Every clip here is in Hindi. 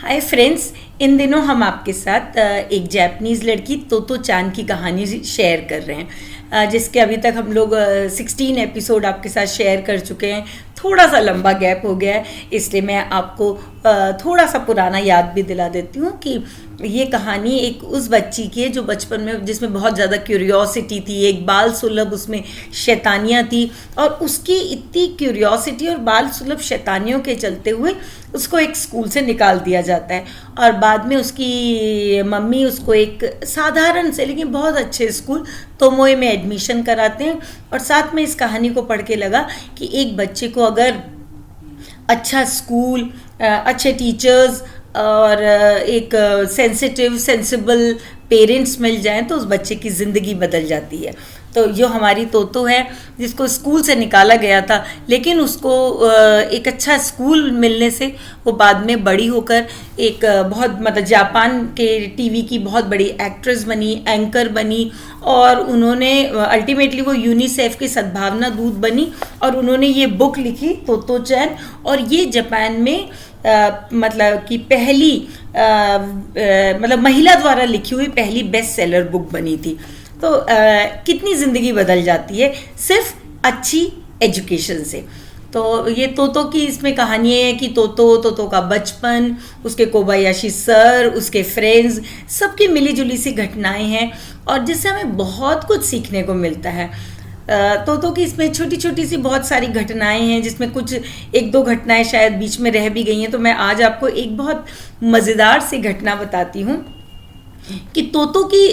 हाय फ्रेंड्स, इन दिनों हम आपके साथ एक जापानीज़ लड़की तोतो चान की कहानी शेयर कर रहे हैं, जिसके अभी तक हम लोग 16 एपिसोड आपके साथ शेयर कर चुके हैं। थोड़ा सा लंबा गैप हो गया है, इसलिए मैं आपको थोड़ा सा पुराना याद भी दिला देती हूँ कि ये कहानी एक उस बच्ची की है जो बचपन में जिसमें बहुत ज़्यादा क्यूरियोसिटी थी, एक बाल सुलभ उसमें शैतानियाँ थी, और उसकी इतनी क्यूरियोसिटी और बाल सुलभ शैतानियों के चलते हुए उसको एक स्कूल से निकाल दिया जाता है। और बाद में उसकी मम्मी उसको एक साधारण से लेकिन बहुत अच्छे स्कूल तोमोए में एडमिशन कराते हैं। और साथ में इस कहानी को पढ़ के लगा कि एक बच्चे को अगर अच्छा स्कूल, अच्छे टीचर्स और एक सेंसिटिव सेंसिबल पेरेंट्स मिल जाएं तो उस बच्चे की ज़िंदगी बदल जाती है। तो जो हमारी तोतो है जिसको स्कूल से निकाला गया था, लेकिन उसको एक अच्छा स्कूल मिलने से वो बाद में बड़ी होकर एक बहुत मतलब जापान के टीवी की बहुत बड़ी एक्ट्रेस बनी, एंकर बनी, और उन्होंने अल्टीमेटली वो यूनिसेफ की सद्भावना दूत बनी और उन्होंने ये बुक लिखी तोतो चैन। और ये जापान में मतलब कि पहली मतलब महिला द्वारा लिखी हुई पहली बेस्ट सेलर बुक बनी थी। तो कितनी ज़िंदगी बदल जाती है सिर्फ अच्छी एजुकेशन से। तो ये तोतो की इसमें कहानी है कि तोतो का बचपन, उसके कोबायाशी सर, उसके फ्रेंड्स, सबकी मिली जुली सी घटनाएं हैं और जिससे हमें बहुत कुछ सीखने को मिलता है। तोतो की इसमें छोटी छोटी सी बहुत सारी घटनाएं हैं, जिसमें कुछ एक दो घटनाएं शायद बीच में रह भी गई हैं। तो मैं आज आपको एक बहुत मज़ेदार सी घटना बताती हूँ कि तोतो की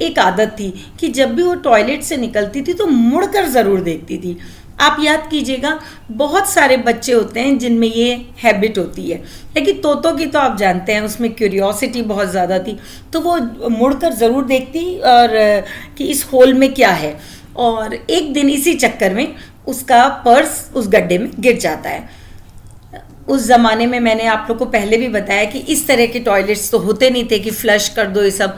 एक आदत थी कि जब भी वो टॉयलेट से निकलती थी तो मुड़कर ज़रूर देखती थी। आप याद कीजिएगा, बहुत सारे बच्चे होते हैं जिनमें ये हैबिट होती है, लेकिन तोतो की तो आप जानते हैं उसमें क्यूरियोसिटी बहुत ज़्यादा थी। तो वो मुड़कर ज़रूर देखती और कि इस होल में क्या है। और एक दिन इसी चक्कर में उसका पर्स उस गड्ढे में गिर जाता है। उस ज़माने में मैंने आप लोग को पहले भी बताया कि इस तरह के टॉयलेट्स तो होते नहीं थे कि फ्लश कर दो, ये सब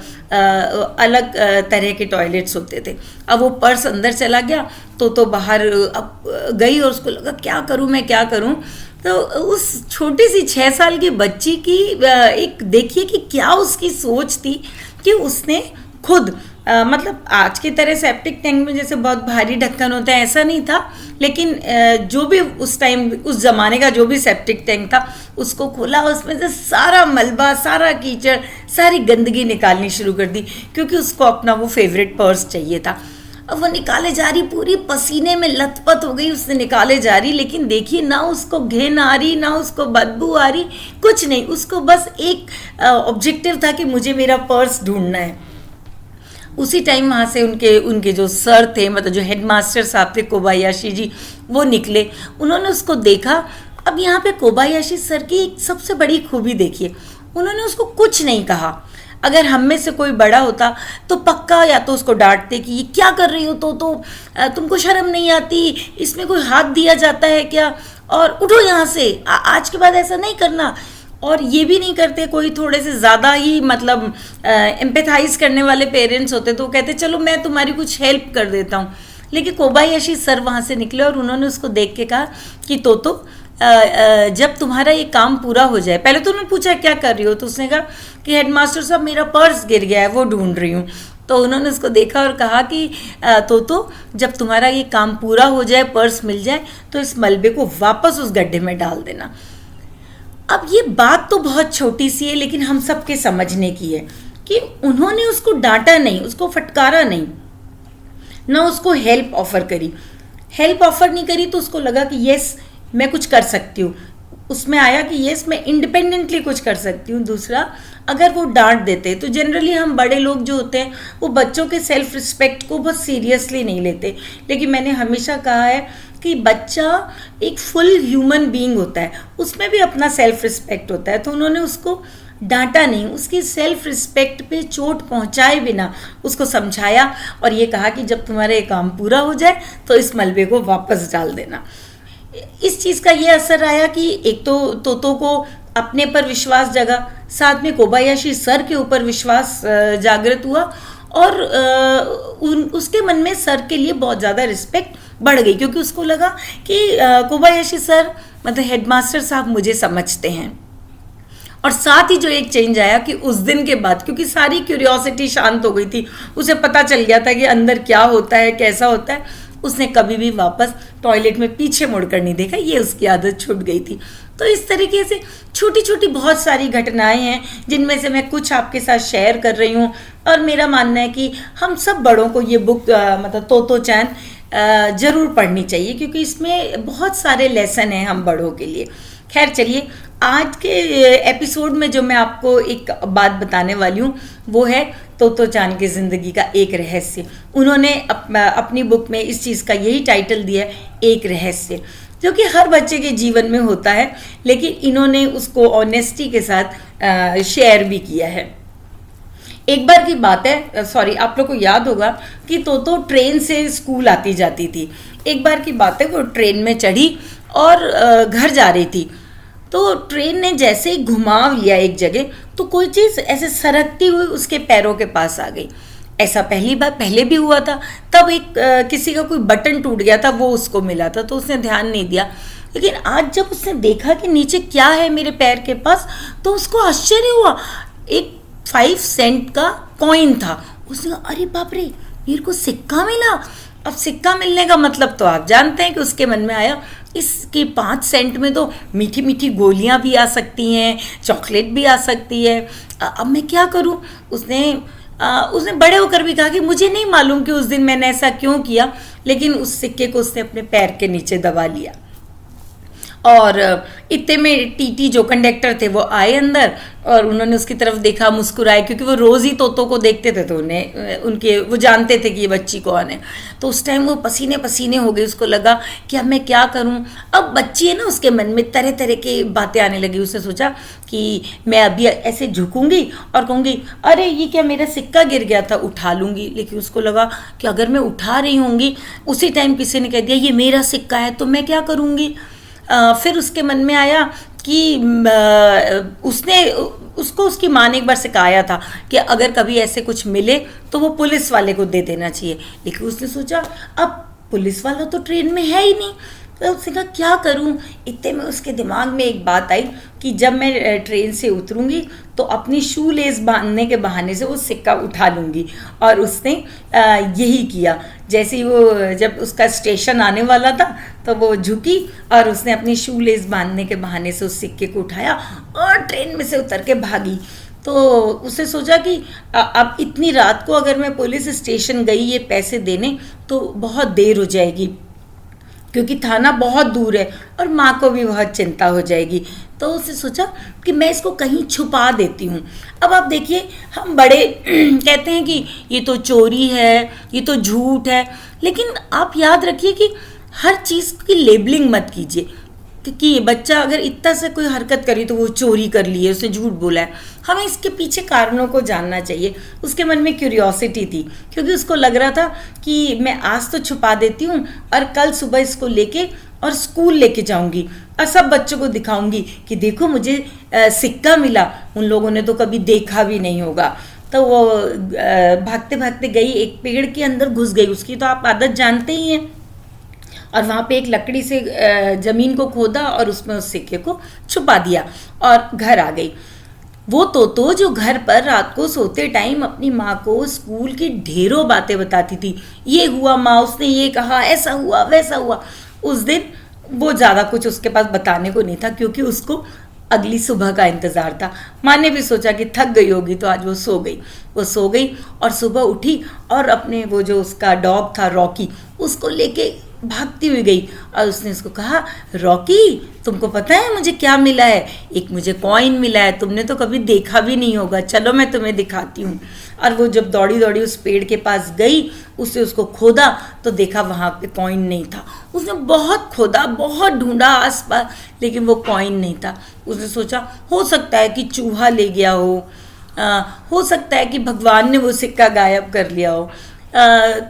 अलग तरह के टॉयलेट्स होते थे। अब वो पर्स अंदर चला गया तो बाहर अब गई और उसको लगा क्या करूं मैं, क्या करूं। तो उस छोटी सी 6 साल की बच्ची की एक देखिए कि क्या उसकी सोच थी कि उसने खुद मतलब आज की तरह सेप्टिक टैंक में जैसे बहुत भारी ढक्कन होता है ऐसा नहीं था, लेकिन जो भी उस टाइम उस ज़माने का जो भी सेप्टिक टैंक था उसको खोला, उसमें से सारा मलबा, सारा कीचड़, सारी गंदगी निकालनी शुरू कर दी, क्योंकि उसको अपना वो फेवरेट पर्स चाहिए था। अब वो निकाले जा रही, पूरी पसीने में लथपथ हो गई, उसने निकाले जा रही, लेकिन देखिए ना उसको घिन आ रही, ना उसको बदबू आ रही, कुछ नहीं। उसको बस एक ऑब्जेक्टिव था कि मुझे मेरा पर्स ढूंढना है। उसी टाइम वहाँ से उनके जो सर थे, मतलब जो हेडमास्टर साहब थे कोबायाशी जी, वो निकले। उन्होंने उसको देखा। अब यहाँ पे कोबायाशी सर की एक सबसे बड़ी खूबी देखिए, उन्होंने उसको कुछ नहीं कहा। अगर हम में से कोई बड़ा होता तो पक्का या तो उसको डांटते कि ये क्या कर रही हो, तो तुमको शर्म नहीं आती, इसमें कोई हाथ दिया जाता है क्या, और उठो यहाँ से, आज के बाद ऐसा नहीं करना। और ये भी नहीं करते, कोई थोड़े से ज़्यादा ही मतलब एम्पैथाइज करने वाले पेरेंट्स होते तो वो कहते चलो मैं तुम्हारी कुछ हेल्प कर देता हूँ। लेकिन कोबायाशी सर वहाँ से निकले और उन्होंने उसको देख के कहा कि तोतो जब तुम्हारा ये काम पूरा हो जाए, पहले तो उन्होंने पूछा क्या कर रही हो, तो उसने कहा कि हेडमास्टर साहब मेरा पर्स गिर गया है, वो ढूंढ रही हूँ। तो उन्होंने उसको देखा और कहा कि तोतो जब तुम्हारा ये काम पूरा हो जाए, पर्स मिल जाए, तो इस मलबे को वापस उस गड्ढे में डाल देना। अब ये बात तो बहुत छोटी सी है, लेकिन हम सबके समझने की है कि उन्होंने उसको डांटा नहीं, उसको फटकारा नहीं, ना उसको हेल्प ऑफर करी। हेल्प ऑफर नहीं करी तो उसको लगा कि यस मैं कुछ कर सकती हूँ, उसमें आया कि यस मैं इंडिपेंडेंटली कुछ कर सकती हूँ। दूसरा, अगर वो डांट देते तो जनरली हम बड़े लोग जो होते हैं वो बच्चों के सेल्फ रिस्पेक्ट को बहुत सीरियसली नहीं लेते, लेकिन मैंने हमेशा कहा है कि बच्चा एक फुल ह्यूमन बीइंग होता है, उसमें भी अपना सेल्फ रिस्पेक्ट होता है। तो उन्होंने उसको डांटा नहीं, उसकी सेल्फ रिस्पेक्ट पे चोट पहुंचाए बिना उसको समझाया और ये कहा कि जब तुम्हारा ये काम पूरा हो जाए तो इस मलबे को वापस डाल देना। इस चीज़ का ये असर आया कि एक तो तोतो को अपने पर विश्वास जगा, साथ में कोबायाशी सर के ऊपर विश्वास जागृत हुआ और उसके मन में सर के लिए बहुत ज़्यादा रिस्पेक्ट बढ़ गई, क्योंकि उसको लगा कि कोबायाशी सर मतलब हेडमास्टर साहब मुझे समझते हैं। और साथ ही जो एक चेंज आया कि उस दिन के बाद, क्योंकि सारी क्यूरियोसिटी शांत हो गई थी, उसे पता चल गया था कि अंदर क्या होता है, कैसा होता है, उसने कभी भी वापस टॉयलेट में पीछे मुड़कर नहीं देखा। ये उसकी आदत छूट गई थी। तो इस तरीके से छोटी छोटी बहुत सारी घटनाएं हैं जिनमें से मैं कुछ आपके साथ शेयर कर रही हूँ। और मेरा मानना है कि हम सब बड़ों को ये बुक मतलब तोतो चान ज़रूर पढ़नी चाहिए, क्योंकि इसमें बहुत सारे लेसन हैं हम बड़ों के लिए। खैर चलिए, आज के एपिसोड में जो मैं आपको एक बात बताने वाली हूँ वो है तोतो चान की ज़िंदगी का एक रहस्य। उन्होंने अपनी बुक में इस चीज़ का यही टाइटल दिया है, एक रहस्य, जो कि हर बच्चे के जीवन में होता है, लेकिन इन्होंने उसको ऑनेस्टी के साथ शेयर भी किया है। एक बार की बात है, सॉरी, आप लोग को याद होगा कि तोतो ट्रेन से स्कूल आती जाती थी। एक बार की बात है, वो ट्रेन में चढ़ी और घर जा रही थी। तो ट्रेन ने जैसे ही घुमाव लिया एक जगह, तो कोई चीज़ ऐसे सरकती हुई उसके पैरों के पास आ गई। ऐसा पहली बार पहले भी हुआ था, तब एक किसी का कोई बटन टूट गया था, वो उसको मिला था, तो उसने ध्यान नहीं दिया। लेकिन आज जब उसने देखा कि नीचे क्या है मेरे पैर के पास, तो उसको आश्चर्य हुआ। एक 5 सेंट का कॉइन था। उसने कहा, अरे बाप रे, मेरे को सिक्का मिला। अब सिक्का मिलने का मतलब तो आप जानते हैं कि उसके मन में आया, इसकी 5 सेंट में तो मीठी मीठी गोलियां भी आ सकती हैं, चॉकलेट भी आ सकती है। अब मैं क्या करूं? उसने बड़े होकर भी कहा कि मुझे नहीं मालूम कि उस दिन मैंने ऐसा क्यों किया, लेकिन उस सिक्के को उसने अपने पैर के नीचे दबा लिया। और इतने में टीटी जो कंडक्टर थे वो आए अंदर, और उन्होंने उसकी तरफ देखा, मुस्कुराए, क्योंकि वो रोज़ ही तोतो को देखते थे, तो वो जानते थे कि ये बच्ची कौन है। तो उस टाइम वो पसीने पसीने हो गई। उसको लगा कि अब मैं क्या करूं। अब बच्ची है ना, उसके मन में तरह तरह की बातें आने लगी। उसने सोचा कि मैं अभी ऐसे झुकूंगी और कहूँगी, अरे ये क्या, मेरा सिक्का गिर गया था, उठा लूँगी। लेकिन उसको लगा कि अगर मैं उठा रही होंगी, उसी टाइम किसी ने कह दिया ये मेरा सिक्का है, तो मैं क्या करूँगी। फिर उसके मन में आया कि उसको उसकी माँ ने एक बार सिखाया था कि अगर कभी ऐसे कुछ मिले तो वो पुलिस वाले को दे देना चाहिए। लेकिन उसने सोचा अब पुलिस वाला तो ट्रेन में है ही नहीं, तो उसने कहा क्या करूं। इतने में उसके दिमाग में एक बात आई कि जब मैं ट्रेन से उतरूंगी तो अपनी शू लेस बांधने के बहाने से वो सिक्का उठा लूँगी। और उसने यही किया। जैसे ही वो जब उसका स्टेशन आने वाला था तो वो झुकी और उसने अपनी शू लेस बांधने के बहाने से उस सिक्के को उठाया और ट्रेन में से उतर के भागी। तो उसने सोचा कि अब इतनी रात को अगर मैं पुलिस स्टेशन गई ये पैसे देने तो बहुत देर हो जाएगी, क्योंकि थाना बहुत दूर है और माँ को भी बहुत चिंता हो जाएगी। तो उसने सोचा कि मैं इसको कहीं छुपा देती हूँ। अब आप देखिए, हम बड़े कहते हैं कि ये तो चोरी है, ये तो झूठ है, लेकिन आप याद रखिए कि हर चीज़ की लेबलिंग मत कीजिए कि बच्चा अगर इतना से कोई हरकत करी तो वो चोरी कर ली है, उसने झूठ बोला है। हमें इसके पीछे कारणों को जानना चाहिए। उसके मन में क्यूरियोसिटी थी, क्योंकि उसको लग रहा था कि मैं आज तो छुपा देती हूँ और कल सुबह इसको लेके और स्कूल लेके जाऊंगी और सब बच्चों को दिखाऊंगी कि देखो मुझे सिक्का मिला, उन लोगों ने तो कभी देखा भी नहीं होगा। तो वो भागते भागते गई, एक पेड़ के अंदर घुस गई। उसकी तो आप आदत जानते ही हैं। और वहाँ पे एक लकड़ी से ज़मीन को खोदा और उसमें उस सिक्के को छुपा दिया और घर आ गई। वो तोतो जो घर पर रात को सोते टाइम अपनी माँ को स्कूल की ढेरों बातें बताती थी, ये हुआ माँ, उसने ये कहा, ऐसा हुआ वैसा हुआ। उस दिन वो ज़्यादा कुछ उसके पास बताने को नहीं था, क्योंकि उसको अगली सुबह का इंतज़ार था। माँ ने भी सोचा कि थक गई होगी तो आज वो सो गई। वो सो गई और सुबह उठी और अपने वो जो उसका डॉग था रॉकी, उसको लेके भागती हुई गई और उसने उसको कहा, रॉकी तुमको पता है मुझे क्या मिला है? एक मुझे कॉइन मिला है, तुमने तो कभी देखा भी नहीं होगा, चलो मैं तुम्हें दिखाती हूँ। और वो जब दौड़ी दौड़ी उस पेड़ के पास गई, उसने उसको खोदा तो देखा वहाँ पे कॉइन नहीं था। उसने बहुत खोदा, बहुत ढूंढा आसपास, लेकिन वो कॉइन नहीं था। उसने सोचा हो सकता है कि चूहा ले गया हो सकता है कि भगवान ने वो सिक्का गायब कर लिया हो।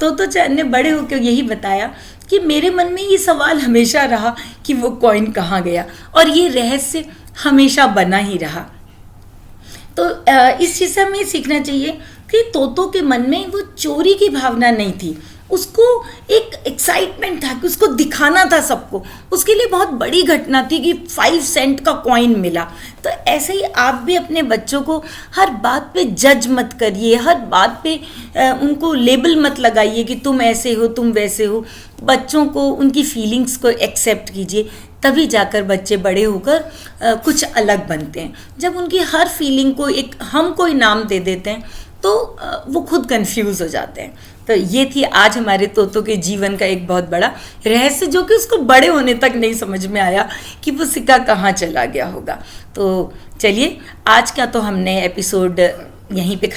तो चान ने बड़े होकर यही बताया कि मेरे मन में ये सवाल हमेशा रहा कि वो कॉइन कहाँ गया, और ये रहस्य हमेशा बना ही रहा। तो इस चीज़ से हमें सीखना चाहिए कि तोतो के मन में वो चोरी की भावना नहीं थी, उसको एक एक्साइटमेंट था कि उसको दिखाना था सबको। उसके लिए बहुत बड़ी घटना थी कि 5 सेंट का कॉइन मिला। तो ऐसे ही आप भी अपने बच्चों को हर बात पे जज मत करिए, हर बात पे उनको लेबल मत लगाइए कि तुम ऐसे हो तुम वैसे हो। बच्चों को उनकी फीलिंग्स को एक्सेप्ट कीजिए, तभी जाकर बच्चे बड़े होकर कुछ अलग बनते हैं। जब उनकी हर फीलिंग को एक हम कोई नाम दे देते हैं तो वो खुद कंफ्यूज हो जाते हैं। तो ये थी आज हमारे तोतो के जीवन का एक बहुत बड़ा रहस्य, जो कि उसको बड़े होने तक नहीं समझ में आया कि वो सिक्का कहाँ चला गया होगा। तो चलिए, आज का तो हमने एपिसोड यहीं पे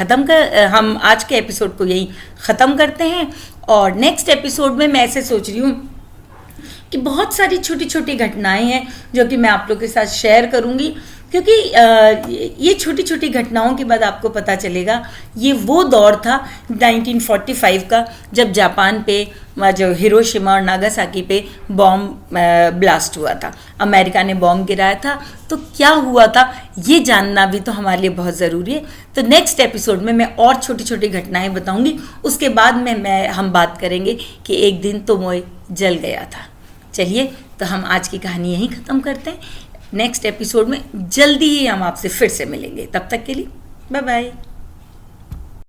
हम आज के एपिसोड को यहीं ख़त्म करते हैं। और नेक्स्ट एपिसोड में मैं ऐसे सोच रही हूँ कि बहुत सारी छोटी छोटी घटनाएं हैं जो कि मैं आप लोग के साथ शेयर करूँगी, क्योंकि ये छोटी छोटी घटनाओं के बाद आपको पता चलेगा ये वो दौर था 1945 का, जब जापान पे जो हिरोशिमा और नागासाकी पे बॉम्ब ब्लास्ट हुआ था, अमेरिका ने बॉम्ब गिराया था। तो क्या हुआ था ये जानना भी तो हमारे लिए बहुत ज़रूरी है। तो नेक्स्ट एपिसोड में मैं और छोटी छोटी घटनाएं बताऊंगी। उसके बाद में हम बात करेंगे कि एक दिन तो मोय जल गया था। चलिए, तो हम आज की कहानी यहीं ख़त्म करते हैं। नेक्स्ट एपिसोड में जल्दी ही हम आपसे फिर से मिलेंगे। तब तक के लिए बाय बाय।